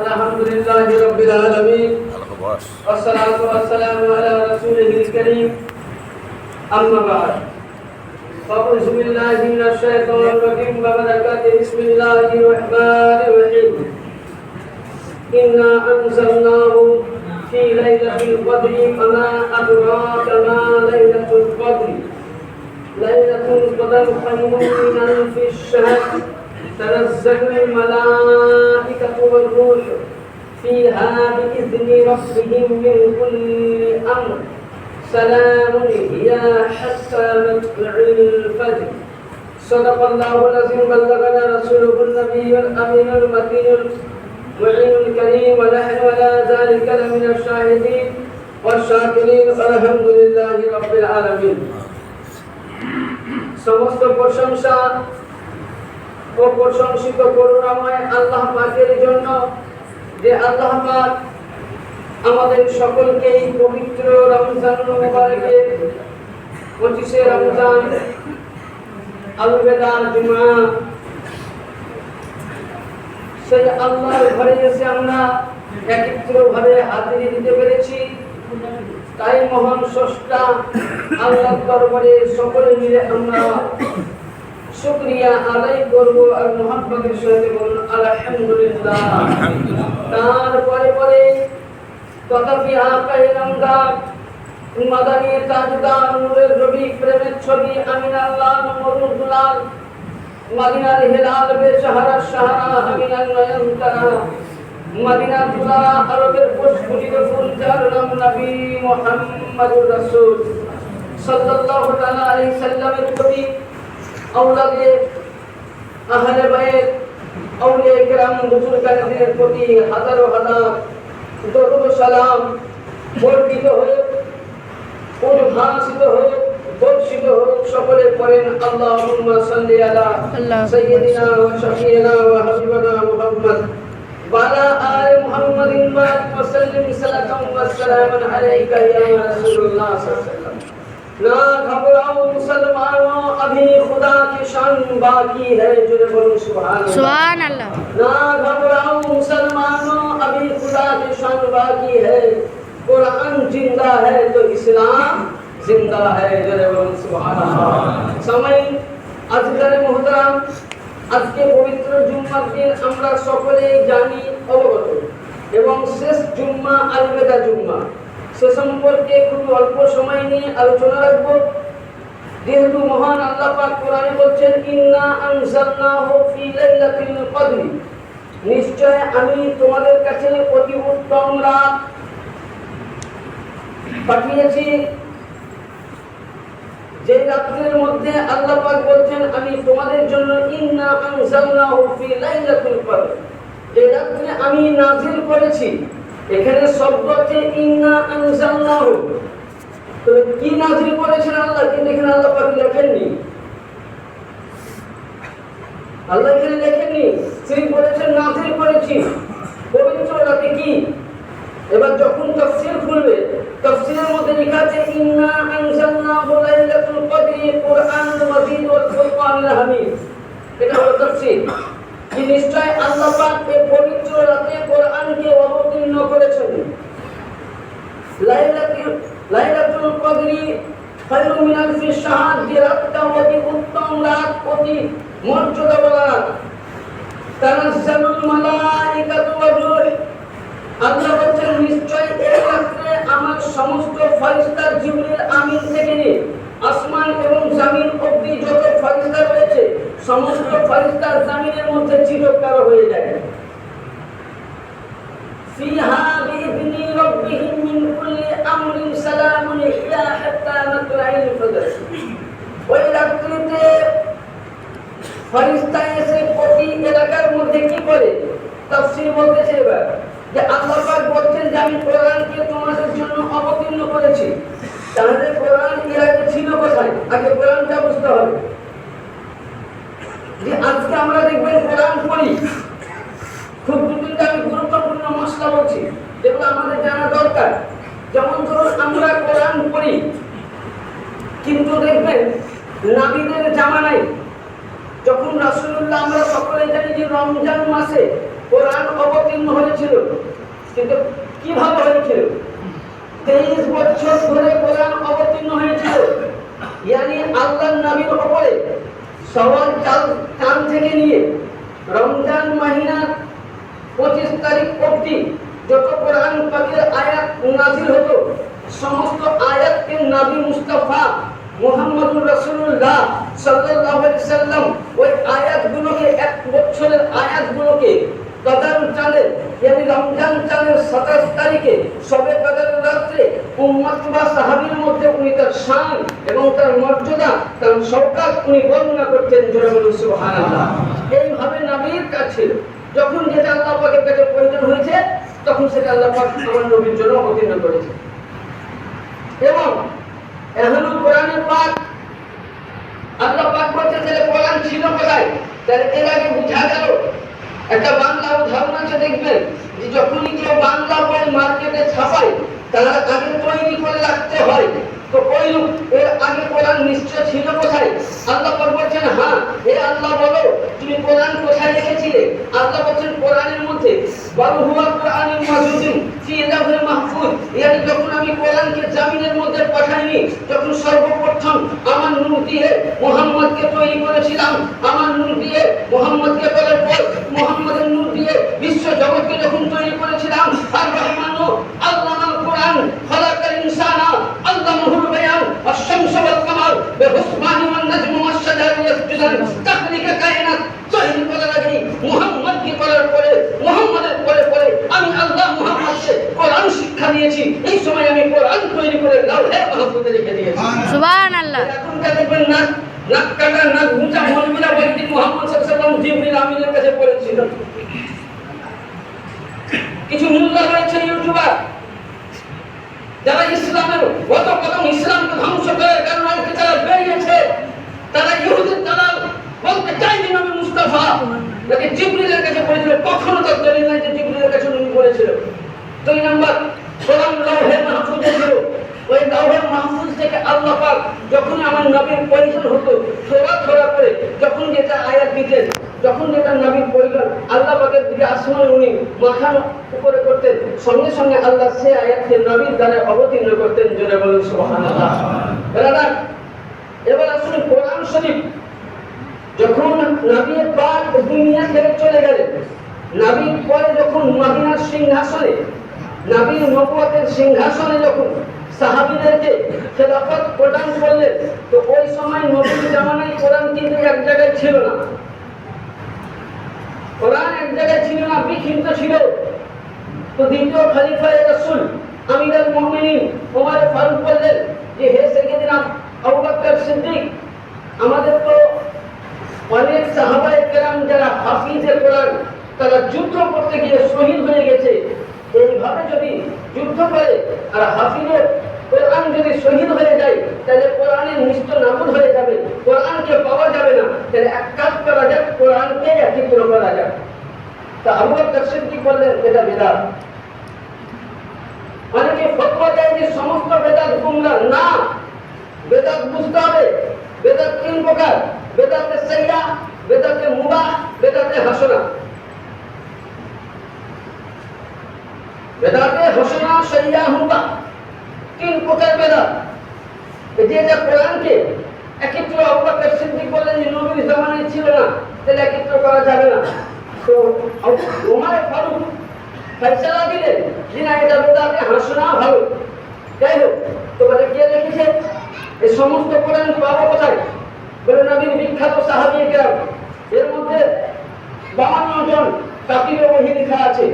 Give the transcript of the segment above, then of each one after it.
الحمد لله رب العالمين والصلاة والسلام على رسوله الكريم أما بعد فأعوذ بالله من الشيطان الرجيم وبركاته بسم الله الرحمن الرحيم إنا أنزلناه في ليلة القدر وما أدراك ما ليلة القدر ليلة القدر خير من ألف الشهر تنزل الملائكة والروح فيها بإذن ربهم من كل أمر سلام هي حتى مطلع الفجر صدق الله العظيم بلغنا رسوله النبي الأمين المتين المعين الكريم ونحن على ذلك لمن الشاهدين والشاكرين الحمد لله رب العالمين সমস্ত প্রশংসা ও প্রশংসিত করুণাময় আল্লাহ পাকের জন্য যে আল্লাহ পাক আমাদের সকলকে এই পবিত্র রমজান মুবারকে 25শে রমজান আল-বিদা জুমা সেই আল্লাহর ঘরে এসে আমরা একত্রভাবে হাজিরি দিতে পেরেছি তাই মহান স্রষ্টা আল্লাহর দরবারে সকলে মিলে আমরা শুকরিয়া আদায় করব আর মুহাব্বতের সাথে বলুন আলহামদুলিল্লাহ। তারপরে পরে তথাপি আকায়ে নামদার মাদানী তাজদার নূরের রবি প্রেমের ছবি আমিন আল্লাহ মরুদুলাল মদিনার হিলাল বেশহারা শাহরা আমিনার নয়নতারা মদিনা তুলা আরবের পুষ্পিত ফুল যার নাম নবী মুহাম্মদুর রাসূল সাল্লাল্লাহু তাআলা আলাইহি সাল্লামের প্রতি আওলাদে আহলে বাইত আউলিয়া কিরাম বুজুর্গানদের প্রতি হাজার হাজার দরুদ ও সালাম বর্ষিত হোক উদ্ভাসিত হোক বর্ষিত হোক সকলে পড়েন আল্লাহুম্মা সাল্লি আলা সাইয়্যিদিনা ওয়া শাফিঈনা ওয়া হাবিবানা মুহাম্মদ ওয়া আলা আলি মুহাম্মাদিন ওয়া সাল্লিম সালাতাম ওয়া সালামান আলাইকা ইয়া রাসূলুল্লাহ সাল্লাল্লাহু আলাইহি ওয়াসাল্লাম। ना घबराओ मुसलमानों अभी खुदा की शान बाकी है जो बोलो सुभान अल्लाह। ना घबराओ मुसलमानों अभी खुदा की शान बाकी है कुरान जिंदा है तो इस्लाम जिंदा है जो बोलो सुभान अल्लाह। समय আজকের মুহতারাম আজকে পবিত্র জুম্মার দিন আমরা সকলেই জানি অবগত এবং শেষ জুম্মা আল-বিদা জুম্মা সে সম্পর্কে খুব অল্প সময় নিয়ে আলোচনা রাখবো যেহেতু মহান আল্লাহ পাক কোরআনে বলছেন ইন্না আনজালনাহু ফি লাইলাতিল কদর নিশ্চয় আমি তোমাদের কাছে অতি উত্তম রাত পাঠিয়েছি যে রাতের মধ্যে আল্লাহ পাক বলছেন আমি তোমাদের জন্য ইন্না আনজালনাহু ফি লাইলাতিল কদর এই রাতে আমি নাযিল করেছি। এখানে শব্দ আছে ইন্না আনজালনাহু তো কি নাযিল করেছেন আল্লাহ কিন্তু এখানে আল্লাহ পাক লেখেননি আল্লাহ এখানে লেখেননি তিনি বলেছেন নাযিল করেছি পবিত্র রাতে কি। এবার যখন তাফসীর খুলবে তাফসীরের মধ্যে লেখা আছে ইন্না আনজালনাহু লাইলাতুল কদরি কুরআনুল মাজিদ ওয়াল ফুরকানুল হামিদ এটা হলো তাফসীর যে নিশ্চয় আল্লাহ পাক এই পবিত্র রাতে কোরআনকে অবতীর্ণ করেছেন। লাইলাতুল কদরি খায়রুম মিন আলফি শাহর যে রাতটা অতি উত্তম রাত অতি মর্যাদাবান রাত তানাজ্জালুল মালাইকাতু ওয়া রূহ আল্লাহ বলেন নিশ্চয় এই রাতে আমার সমস্ত ফেরেশতা জিবরিল আমিন থেকে নিয়ে আসমান এবং জমিন অবধি যত ফেরেশতা রয়েছে সমস্ত ফেরেশতা জমিনের মধ্যে চিরকাল হয়ে যায়। ফিহা বিইذনি রাব্বিহিম মিন কুল্লি আমরিন সালামুন ইলা হাত্তা মাতলাইল ফজর ওই রাত্রিতে ফেরেশতা এসে প্রতি এলাকার মধ্যে কি করে তাফসীর বলতেছে এবার যে আল্লাহ পাক বলছেন যে আমি কোরআনকে তোমাদের জন্য অবতীর্ণ করেছি। তাহলে কোরআন এর আগে ছিল কোথায় আগে কোরআনটা বুঝতে হবে যে আজকে আমরা দেখবেন কোরআন পড়ি খুব দুটো আমি গুরুত্বপূর্ণ মশলা বলছি যেগুলো আমাদের জানা দরকার। যেমন ধরুন আমরা কোরআন পড়ি কিন্তু দেখবেন নবীদের জামানায় যখন রাসূলুল্লাহ আমরা সকলে জানি যে রমজান মাসে কোরআন অবতীর্ণ হয়েছে হয়েছিল, কিন্তু কিভাবে হয়েছিল? 23 বছর ধরে কোরআন অবতীর্ণ হয়েছিল। ইয়ানি আল্লাহর নবীর উপরে সওয়াল চাঁদ থেকে নিয়ে রমজান মাহিনার 25 তারিখ অবধি যত কোরআন পাকের আয়াত নাযিল হতো, সমস্ত আয়াতকে নবী মুস্তাফা মুহাম্মদুর রাসূলুল্লাহ সাল্লাল্লাহু আলাইহি সাল্লাম ওই আয়াতগুলোকে, এক বছরের আয়াতগুলোকে কদর চাঁদে, ইয়ানি রমজান চাঁদের 27 তারিখে শবে কদরের রাতে উম্মত বা সাহাবীর মধ্যে উনি তার শান এবং তার মর্যাদা, তার শওকাত উনি বর্ণনা করতেন। জোরে বলুন সুবহানাল্লাহ। এইভাবে নবীর কাছে ছিল। যখন যেটা আল্লাহ পাকের কাছে প্রয়োজন হয়েছে, তখন সেটা আল্লাহ পাক আমার নবীর জন্য অবতীর্ণ করেছে। এবং এখনো কোরআনের পাক আল্লাহ পাক বলতে যে কোরআন ছিল কোথায়, তাহলে এর আগে বুঝা গেল। একটা বাংলা উদাহরণ আছে, দেখবেন যে যখনই কেউ বাংলা বই মার্কেটে ছাপায়, তারা আগে তৈরি করে রাখতে হয়। তো ওই এর আগে কোরআন নিশ্চয় ছিল কোথায়? আল্লাহ পাক বলছেন, হ্যাঁ হে আল্লাহ বলো তুমি কোরআন কোথায় রেখেছিলে? আল্লাহ বলছেন কোরআনের মধ্যে বাল হুয়া কোরআনুল মাজিদ ফি লাওহিল মাহফুজ। ইয়ানি যখন আমি কোরআনকে জমিনের মধ্যে পাঠাইনি, যখন সর্বপ্রথম আমার নূর দিয়ে মুহাম্মদকে তৈরি করেছিলাম, আমার নূর দিয়ে মুহাম্মদকে বলার পর মুহাম্মদের নূর দিয়ে বিশ্ব জগৎকে যখন তৈরি করেছিলাম, আর রহমানু আল্লামাল কোরআন খালাকাল ইনসানা আল্লামাহুল বায়ান আশ-শামস ওয়াল কামার বিহুসমানি ওয়ান নাজমু ওয়াশ-শাজারু ইয়াসজুদান। তাখলিকা কায়নাত তৈরি করার আগে মুহাম্মদকে করার পরে, মুহাম্মদের পরে পরে আমি আল্লাহ মুহাম্মদকে কোরআন শিক্ষা দিয়েছি। এই সময় আমি কোরআন তৈরি করে লাউহে মাহফুজে রেখে দিয়েছি। সুবহানাল্লাহ। এখনকার দেখবেন না, নাক কাটা নাক গুঁজা মৌলবীরা বলতেন মুহাম্মদ সাল্লাল্লাহু আলাইহি ওয়াসাল্লাম জিবরিল আমিনের কাছে পড়েছিল। কিছু মুল্লা রয়েছে ইউটিউবার, যারা ইসলামের কত কদম ইসলামকে ধ্বংস করার কারণে তারা বেরিয়েছে, তারা ইহুদির দালাল বলতে চাইনি নবী মুস্তাফা নাকি জিবরিলের কাছে পড়েছিল। কখনো তার দলিল নাই যে জিবরিলের কাছে নবী পড়েছিল। 2 নম্বর, কোরআন লাউহে মাহফুজে ছিল। ওই লাউহে মাহফুজ থেকে আল্লাহ পাক যখন আমার নবীর প্রয়োজন হতো, থোড়া থোড়া করে যখন যেটা আয়াত দিতেন, যখন যেটা নবীর প্রয়োজন আল্লাহ পাকের দিকে আসমানে উনি মাথা উপরে করতেন, সঙ্গে সঙ্গে আল্লাহ সে আয়াতকে নবীর দ্বারা অবতীর্ণ করতেন। জোরে বলুন সুবহানাল্লাহ। এবার আসুন কোরআন শরীফ। যখন নবী পাক দুনিয়া ছেড়ে চলে গেলেন, নবীর পরে যখন মদিনার সিংহাসনে, নবীর নবুয়তের সিংহাসনে যখন সাহাবীদেরকে খেলাফত প্রদান করলেন, তো ওই সময় নবীর জামানায় কোরআন কিন্তু এক জায়গায় ছিল না। কোরআন এক জায়গায় ছিল না, বিক্ষিপ্ত ছিল। তো দ্বিতীয় খলিফায়ে রাসূল আমিরুল মুমিনিন ওমর ফারুক বললেন যে হে সাইয়েদনা আবু বকর সিদ্দিক, আমাদের তো অনেক সাহাবায়ে কেরাম যারা হাফিজে কোরআন, তারা যুদ্ধ করতে গিয়ে শহীদ হয়ে গেছে। এইভাবে যদি যুদ্ধ করে আর হাফিজে কোরআন যদি শহীদ হয়ে যায়, তাহলে কোরআনের নিশ্চ নাবুদ হয়ে যাবে, কোরআনকে পাওয়া যাবে না। তাহলে এক কাজ করা যাক, কোরআনকে একত্র করা যাক। তা আবু বকর সিদ্দিক বললেন এটা বিদআত। অনেকে ফতোয়া দেয় যে সমস্ত বেদাত গুমরাহ। না, বেদাত বুঝতে হবে। বেদাত 3 প্রকার: বেদাতে সাইয়্যা, বেদাতে মুবাহ, বেদাতে হাসানা। বেদাতে হাসানা, সাইয়্যা, মুবাহ 3 প্রকার বেদাত। যেটা কোরআনকে একত্র আবু বকর সিদ্দিক বললেন যে নবীর জামানায় ছিল না, তাহলে একত্র করা যাবে না। তো ওমর ফারুক ফয়সালা দিলেন যে না, এটা বেদাতে হাসানা ভালো। যাই হোক, তো বলে কে লিখেছে এই সমস্ত কোরআন পাবো কোথায়? বলে নবীর বিখ্যাত সাহাবী কেরাম, এর মধ্যে 52 জন তাফসীরে ওহী লেখা আছে।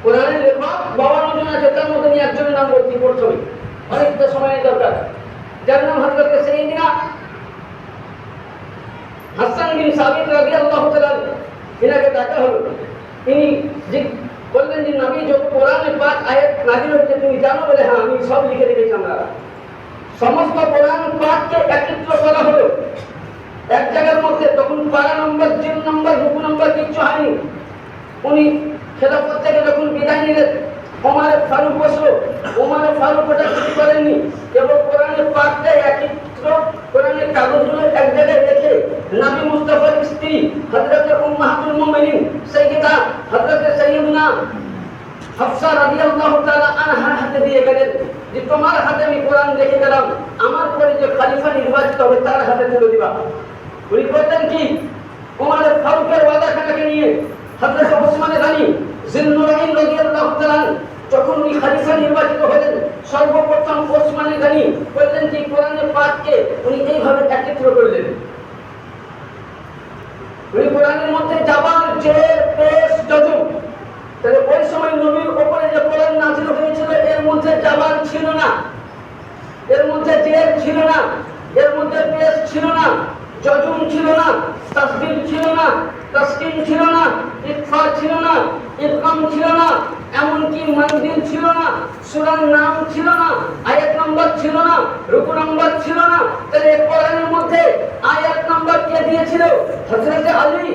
কোরআনের লেখক 52 জন আছে, তার মধ্যে একজনের নাম বলছি প্রথমে, অনেকটা সময়ের দরকার। যার নাম হযরত সাইয়্যিদনা হাসান বিন সাবিত রাদিয়াল্লাহু তাআলা, এনাকে ডাকা হলো। তিনি বললেন যে নবী যত কোরআনে পাক আয়াত নাযিল হয়েছে তুমি জানো? বলে হ্যাঁ, আমি সব লিখে রেখেছি। আমরা সমস্ত কোরআন পাককে একত্র করা হলো এক জায়গার মধ্যে। তখন পারা নম্বর, জিন নম্বর, রুকু নম্বর কিচ্ছু হয়নি। উনি খেলাফত থেকে যখন বিদায় নিলেন, ওমর ফারুক বসলো। ওমর ফারুক ওটা কিছু করেননি, কেবল কোরআনের পাকটা একত্র, কোরআনের কাগজগুলো এক জায়গায় রেখে নবী মুস্তাফার স্ত্রী হযরত উম্মাহাতুল মুমিনিন সাইয়্যিদা হযরত সাইয়্যিদনা হাফসা রাদিয়াল্লাহু তাআলা আনহার হাতে দিয়ে গেলেন যে তোমার হাতে আমি কোরআন রেখে গেলাম, আমার পরে যে খলিফা নির্বাচিত হবে তার হাতে তুলে দিবা। উনি বললেন কি, ওমর ফারুকের ওয়াদাখানাকে নিয়ে হযরত ওসমান গনি জিন্নুরাইন রাদিয়াল্লাহু তাআলা যখন উনি খলিফা নির্বাচিত হলেন, সর্বপ্রথম ওসমান গনি বললেন যে কোরআনের পাঠকে উনি এইভাবে একত্র করলেন। উনি কোরআনের মধ্যে জাবান, জের, পেশ, জজম, তাহলে ওই সময় নবীর উপরে যে কোরআন নাযিল হয়েছিল এর মধ্যে জাবান ছিল না, এর মধ্যে জের ছিল না, এর মধ্যে পেশ ছিল না, জজম ছিল না, তাসদীদ ছিল না, তাসকিন ছিল না, ইকফা ছিল না, ইদগাম ছিল না, এমনকি মন্দির ছিল না, সূরার নাম ছিল না, আয়াত নাম্বার ছিল না, রুকু নাম্বার ছিল না। তাহলে কোরআনের মধ্যে আয়াত নাম্বার কে দিয়েছিল? হযরত আলী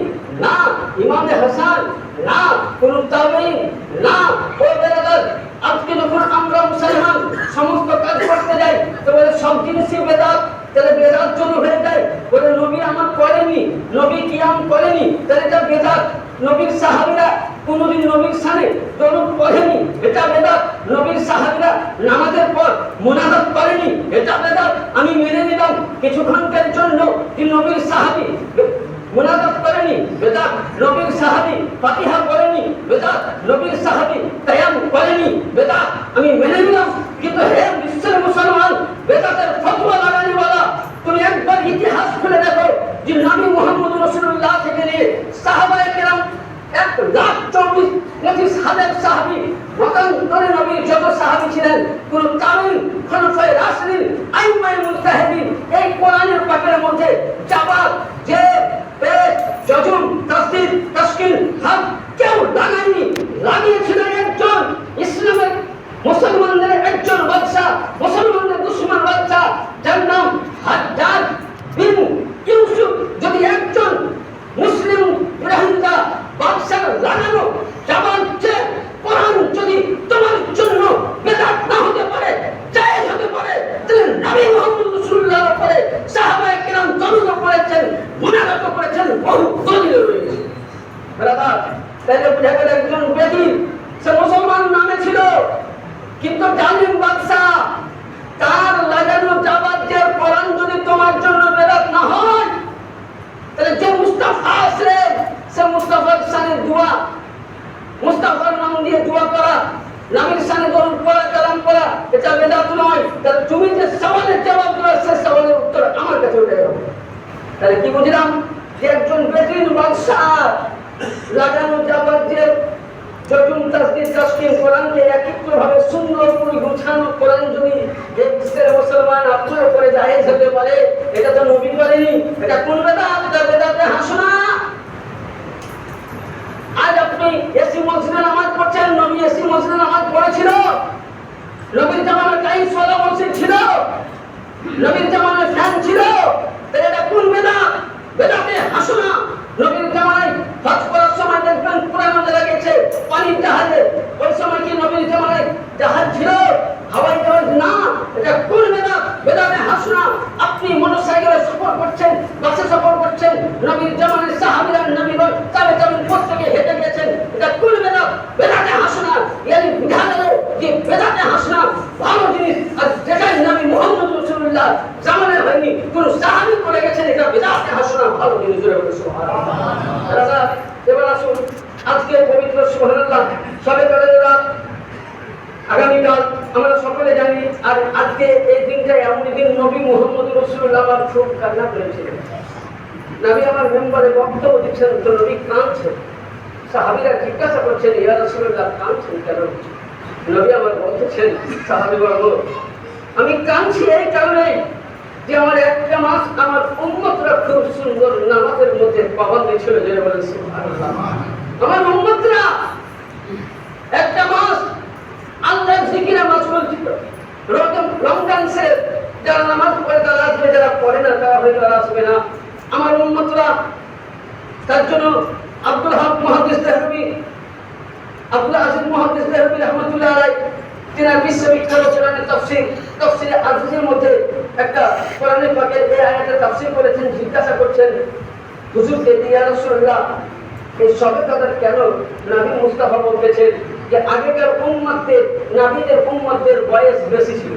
না, ইমামে হাসান না, কোন তাবেঈন না, ওই বেলাল। আজকে যখন আমরা মুসলমান সমস্ত কাজ করতে যাই তো বলে সব জিনিসই বেদাত, তাহলে বেদাত যদি হয়ে যায় বলে নবী আমার করেনি, নবী কিয়াম করেনি, তাহলে এটা বেদাত। নবীর সাহাবীরা কোনদিন নবীর সামনে দরুদ পড়েনি, এটা বেদাত। নবীর সাহাবীরা নামাজের পর মুনাজাত করেনি, এটা বেদাত। আমি মেনে নিলাম কিছুক্ষণের জন্য যে নবীর সাহাবী মুনাজাত করেনি, বেদাত। নবীর সাহাবী ফাতিহা পড়েনি, বেদাত। নবীর সাহাবী তায়াম করেনি, বেদাত। আমি মেনে নিলাম। কিন্তু হে বিশ্বের মুসলমান, বেদাতের ফতোয়া লাগানোওয়ালা, তুমি একবার ইতিহাস খুলে দেখো যে নবী মুহাম্মদ রাসূলুল্লাহ থেকে নিয়ে সাহাবায়ে কেরাম 1,24,25,000 সাহাবী, মতান্তরে নবীর যত সাহাবী ছিলেন, কোন তাবিঈন, খলিফায়ে রাশিদিন, আইম্মায়ে মুজতাহিদিন এই কোরআনের পাকের মধ্যে জাবাত, জের, পেশ, জজম, তাসদীদ, তাসকিন হাত কেউ লাগায়নি। লাগিয়েছিলেন একজন ইসলামের মুসলমানদের একজন বাদশা, মুসলমানদের দুশমন বাদশা, যার নাম হাজ্জাজ বিন ইউসুফ। যদি একজন মুসলিম রোহিঙ্গা বাদশার লাগানো জাবান, জের, কোরআন যদি তোমার জন্য বেদাত না হতে পারে, জায়েজ হতে পারে, তাহলে নবী মুহাম্মদ রাসূলুল্লাহর উপরে সাহাবায়ে কেরাম দরুদ পড়েছেন, মুনাজাত করেছেন, বহু দলিল রয়েছে। ব্রাদার, তাহলে বুঝা গেল একজন ব্যক্তি সে মুসলমান নামে ছিল, কিন্তু জালিম বাদশা, তার লাগানো জাবাত, জের, কোরআন যদি তোমার জন্য বেদাত না হয়, তাহলে যে মুস্তাফা আছে সে মুস্তাফার শানে দোয়া, মুস্তাফার নাম দিয়ে দোয়া করা, নবীর শানে দরুদ পড়া, কালাম পড়া, এটা বেদাত নয়। তাহলে তুমি যে সওয়ালের জবাব দেবে সে সওয়ালের উত্তর আমার কাছে উঠে যাবে। তাহলে কি বুঝলাম যে একজন বেদিন বাদশা লাগানো জাবাত, জের, জজম, তাসদীদ, তাসকিন কোরআনকে একত্রভাবে সুন্দর করে গোছানো কোরআন যদি এই বিশ্বের মুসলমান আপনার উপরে জায়েজ হতে পারে, এটা তো নবী করেনি। এটা কোন বেদাত? এটা বেদাতে হাসানা। আজ আপনি এসি মসজিদে নামাজ পড়ছেন, নবী এসি মসজিদে নামাজ পড়েছিল? নবীর জামানায় টাইলস ওয়ালা মসজিদ ছিল? নবীর জামানায় ফ্যান ছিল? তাহলে এটা কোন বেদাত? বেদাতে হাসানা। নবীর জামানায় হজ করার সময় দেখবেন পুরানো লাগিয়েছে পানির জাহাজে, ওই সময় কি নবীর জামানায় জাহাজ ছিল? হাওয়াই জাহাজ না। এটা কোন বেদাত? বেদাতে হাসানা। আপনি মোটরসাইকেলে সফর করছেন, বাসে সফর করছেন, নবীর জামানায় সাহাবীরা নবীগণ তাবে প্রত্যেকে হেঁটে গেছেন, এটা কোন বেদাত? বেদাতে হাসানা। এর বুঝা গেল যে বেদাতে হাসানা ভালো জিনিস, আর যেটাই নবী মুহাম্মদ রাসূলুল্লাহ জামানায় হয়নি, কোন সাহাবী করে গেছেন, এটা বেদাতে হাসানা ভালো জিনিস। সুবহানাল্লাহ। দাদা, এবার আসুন আজকে পবিত্র সুবহানাল্লাহ শবে কদরের রাত। আগামীকাল আমরা সকলে জানি, আর আজকে এই দিনটা এমন দিন নবী মুহাম্মদ রাসূলুল্লাহ আমার খুব কান্না করেছিলেন। নবী আমার মেম্বারে বক্তব্য দিচ্ছেন তো নবী কাঁদছেন। সাহাবীরা জিজ্ঞাসা করছেন, ইয়া রাসূলুল্লাহ কাঁদছেন কেন? নবী আমার বলতেছেন, সাহাবীগণ আমি কাঁদছি এই কারণে যে আমার একটা মাস আমার উম্মতরা খুব সুন্দর নামাজের মধ্যে পাবন্দ ছিল। যে বলেন সুবহানাল্লাহ, আমার উম্মতরা একটা মাস আল্লাহর জিকিরে মাশগুল ছিল। রমজান সে যারা নামাজ পড়ে তারা আসবে, যারা পড়ে না তারা হয়তো আসবে না। আমার উম্মতরা তার জন্য আব্দুল হক মুহাদ্দিস দেহলভী, আব্দুল আজিজ মুহাদ্দিস দেহলভী রাহমাতুল্লাহ আলাইহি, তিনি বিশ্ববিখ্যাত কোরআনের তাফসীর আজিজের মধ্যে একটা কোরআনের পাকের এই আয়াতের তাফসীর করেছেন। জিজ্ঞাসা করছেন হুজুরকে, ইয়া রাসূলুল্লাহ এই সবে কদর কেন নবী মুস্তাফা বলতেছেন যে আগেকার উম্মতদের নবীদের উম্মতদের বয়স বেশি ছিল,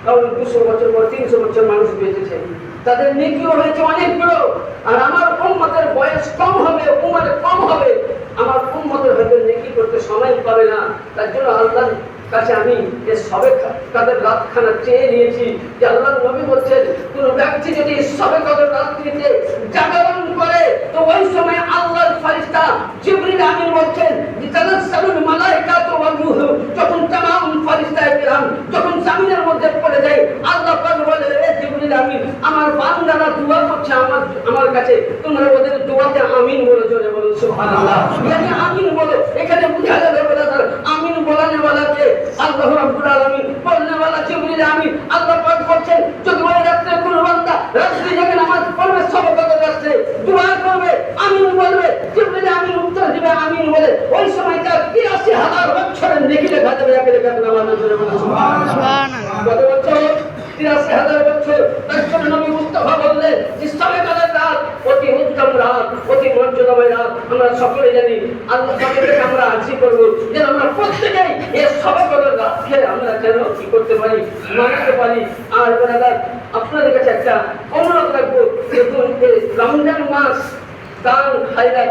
কারণ 200 বছর পর 300 বছর মানুষ বেঁচেছে, তাদের নেকিও হয়েছে অনেকগুলো। আর আমার উম্মতের বয়স কম হবে, উমর কম হবে, আমার উম্মতের হয়তো নেকি করতে সময় পাবে না। তার জন্য আল্লাহর কাছে আমি যে সবে কদর রাতখানা চেয়ে নিয়েছি, যে আল্লাহর নবী বলছেন কোন ব্যক্তি যদি সবে কদর রাত্রিতে জাগরণ করে তো ওই সময় আল্লাহর ফেরেশতা জিবরিল আমিন বলছেন যে তানাজ্জালুল মালায়েকাতু ওয়ার রূহ, যখন तमाम ফেরেশতায়ে কিরাম যখন জমিনের মধ্যে পড়ে যায়, আল্লাহ পাক বলে রে জিবরিল আমিন, আমার বান্দারা দোয়া করছে আমার কাছে, তোমরা ওদের দোয়াতে আমিন বলে, জোরে বলো সুবহানাল্লাহ। মানে আমিন বলো, এখানে বুঝা যাবে ব্রাদার, আমিন বলানে वाला কে? আল্লাহ রাব্বুল আলামিন। বলনে वाला জিবরিল আমিন। আল্লাহ পাক বলছেন যদি ওই রাতে কোন বান্দা রাত্রি জেগে নামাজ পড়বে, সবে কদর রাতে দোয়া করবে, আমিন বলবে, জিবরিল আমিন উত্তর দিবে আমিন বলে, ওই সময় তার ৮৩,০০০ বছরের নেকি লেখা যাবে। একে লেখা নামাজ জোরে বলো সুবহানাল্লাহ। কত বছর? ৮৩,০০০ বছর। তার জন্য নবী মুস্তাফা বললেন যে সবে কদর রাত অতি উত্তম রাত, অতি মর্যাদাময় রাত। আমরা সকলে জানি, আল্লাহ সকলকে আমরা আরজি করব যে আমরা প্রত্যেকেই এই সবে কদর রাতকে আমরা যেন কি করতে পারি, মানতে পারি। আর ব্রাদার, আপনাদের কাছে একটা অনুরোধ রাখবো, দেখুন রমজান মাস দান খায়রাত